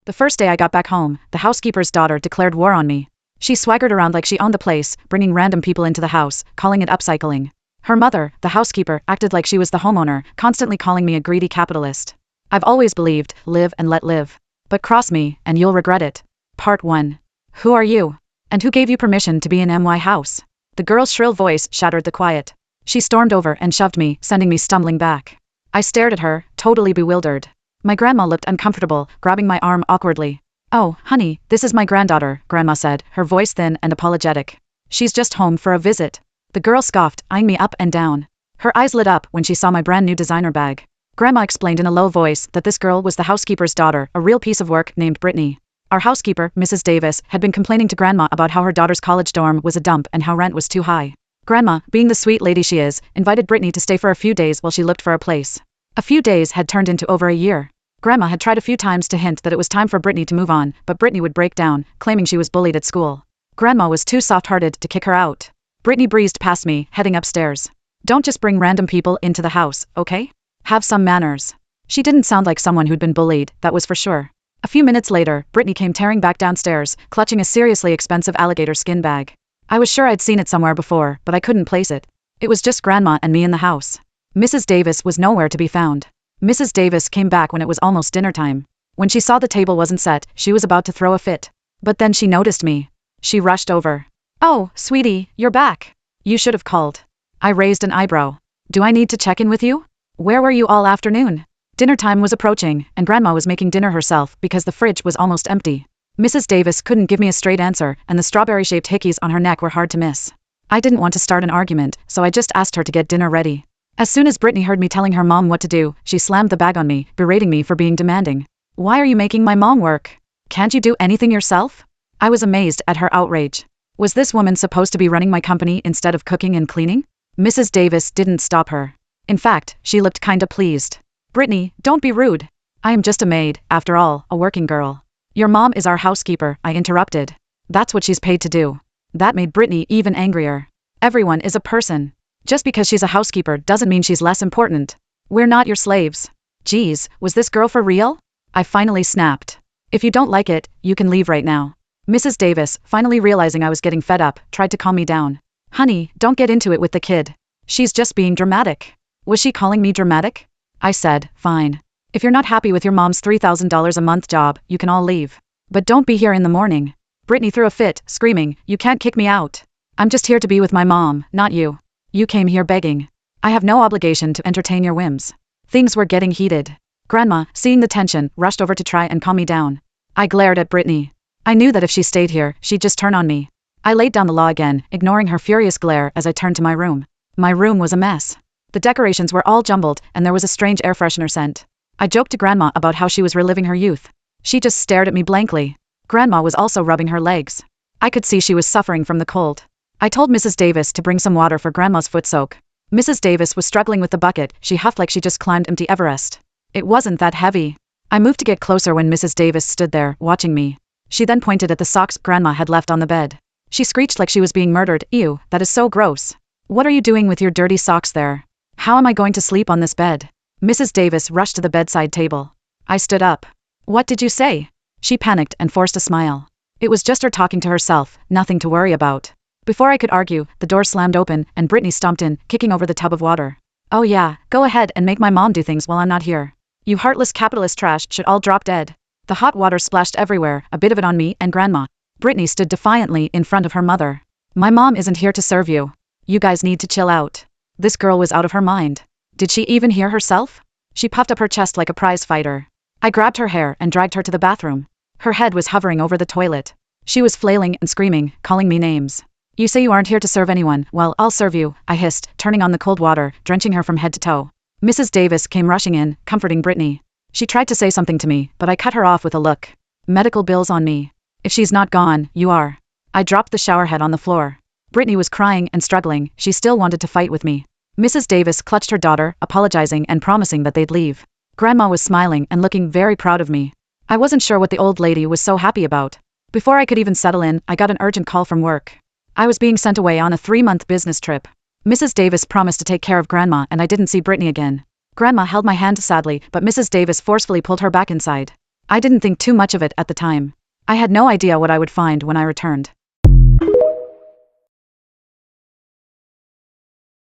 The first day I got back home, the housekeeper's daughter declared war on me. She swaggered around like she owned the place, bringing random people into the house, calling it upcycling. Her mother, the housekeeper, acted like she was the homeowner, constantly calling me a greedy capitalist. I've always believed, live and let live. But cross me, and you'll regret it. Part 1. Who are you? And who gave you permission to be in my house? The girl's shrill voice shattered the quiet. She stormed over and shoved me, sending me stumbling back. I stared at her, totally bewildered. My grandma looked uncomfortable, grabbing my arm awkwardly. "Oh, honey, this is my granddaughter," Grandma said, her voice thin and apologetic. "She's just home for a visit." The girl scoffed, eyeing me up and down. Her eyes lit up when she saw my brand new designer bag. Grandma explained in a low voice that this girl was the housekeeper's daughter, a real piece of work named Brittany. Our housekeeper, Mrs. Davis, had been complaining to Grandma about how her daughter's college dorm was a dump and how rent was too high. Grandma, being the sweet lady she is, invited Brittany to stay for a few days while she looked for a place. A few days had turned into over a year. Grandma had tried a few times to hint that it was time for Brittany to move on, but Brittany would break down, claiming she was bullied at school. Grandma was too soft-hearted to kick her out. Brittany breezed past me, heading upstairs. "Don't just bring random people into the house, okay? Have some manners." She didn't sound like someone who'd been bullied, that was for sure. A few minutes later, Brittany came tearing back downstairs, clutching a seriously expensive alligator skin bag. I was sure I'd seen it somewhere before, but I couldn't place it. It was just Grandma and me in the house. Mrs. Davis was nowhere to be found. Mrs. Davis came back when it was almost dinner time. When she saw the table wasn't set, she was about to throw a fit. But then she noticed me. She rushed over. "Oh, sweetie, you're back. You should have called." I raised an eyebrow. "Do I need to check in with you? Where were you all afternoon?" Dinner time was approaching, and Grandma was making dinner herself because the fridge was almost empty. Mrs. Davis couldn't give me a straight answer, and the strawberry-shaped hickeys on her neck were hard to miss. I didn't want to start an argument, so I just asked her to get dinner ready. As soon as Brittany heard me telling her mom what to do, she slammed the bag on me, berating me for being demanding. "Why are you making my mom work? Can't you do anything yourself?" I was amazed at her outrage. Was this woman supposed to be running my company instead of cooking and cleaning? Mrs. Davis didn't stop her. In fact, she looked kinda pleased. "Brittany, don't be rude. I am just a maid, after all, a working girl." "Your mom is our housekeeper," I interrupted. "That's what she's paid to do." That made Brittany even angrier. "Everyone is a person. Just because she's a housekeeper doesn't mean she's less important. We're not your slaves." Geez, was this girl for real? I finally snapped. "If you don't like it, you can leave right now." Mrs. Davis, finally realizing I was getting fed up, tried to calm me down. "Honey, don't get into it with the kid. She's just being dramatic." Was she calling me dramatic? I said, "Fine. If you're not happy with your mom's $3,000 a month job, you can all leave. But don't be here in the morning." Brittany threw a fit, screaming, "You can't kick me out. I'm just here to be with my mom, not you. You came here begging. I have no obligation to entertain your whims." Things were getting heated. Grandma, seeing the tension, rushed over to try and calm me down. I glared at Brittany. I knew that if she stayed here, she'd just turn on me. I laid down the law again, ignoring her furious glare as I turned to my room. My room was a mess. The decorations were all jumbled, and there was a strange air freshener scent. I joked to Grandma about how she was reliving her youth. She just stared at me blankly. Grandma was also rubbing her legs. I could see she was suffering from the cold. I told Mrs. Davis to bring some water for Grandma's foot soak. Mrs. Davis was struggling with the bucket. She huffed like she just climbed Mt. Everest. It wasn't that heavy. I moved to get closer when Mrs. Davis stood there, watching me. She then pointed at the socks Grandma had left on the bed. She screeched like she was being murdered. "Ew, that is so gross. What are you doing with your dirty socks there? How am I going to sleep on this bed?" Mrs. Davis rushed to the bedside table. I stood up. "What did you say?" She panicked and forced a smile. It was just her talking to herself, nothing to worry about. Before I could argue, the door slammed open, and Brittany stomped in, kicking over the tub of water. "Oh yeah, go ahead and make my mom do things while I'm not here. You heartless capitalist trash should all drop dead." The hot water splashed everywhere, a bit of it on me and Grandma. Brittany stood defiantly in front of her mother. "My mom isn't here to serve you. You guys need to chill out." This girl was out of her mind. Did she even hear herself? She puffed up her chest like a prize fighter. I grabbed her hair and dragged her to the bathroom. Her head was hovering over the toilet. She was flailing and screaming, calling me names. "You say you aren't here to serve anyone, well, I'll serve you," I hissed, turning on the cold water, drenching her from head to toe. Mrs. Davis came rushing in, comforting Brittany. She tried to say something to me, but I cut her off with a look. "Medical bills on me. If she's not gone, you are." I dropped the shower head on the floor. Brittany was crying and struggling. She still wanted to fight with me. Mrs. Davis clutched her daughter, apologizing and promising that they'd leave. Grandma was smiling and looking very proud of me. I wasn't sure what the old lady was so happy about. Before I could even settle in, I got an urgent call from work. I was being sent away on a 3-month business trip. Mrs. Davis promised to take care of Grandma, and I didn't see Brittany again. Grandma held my hand sadly, but Mrs. Davis forcefully pulled her back inside. I didn't think too much of it at the time. I had no idea what I would find when I returned.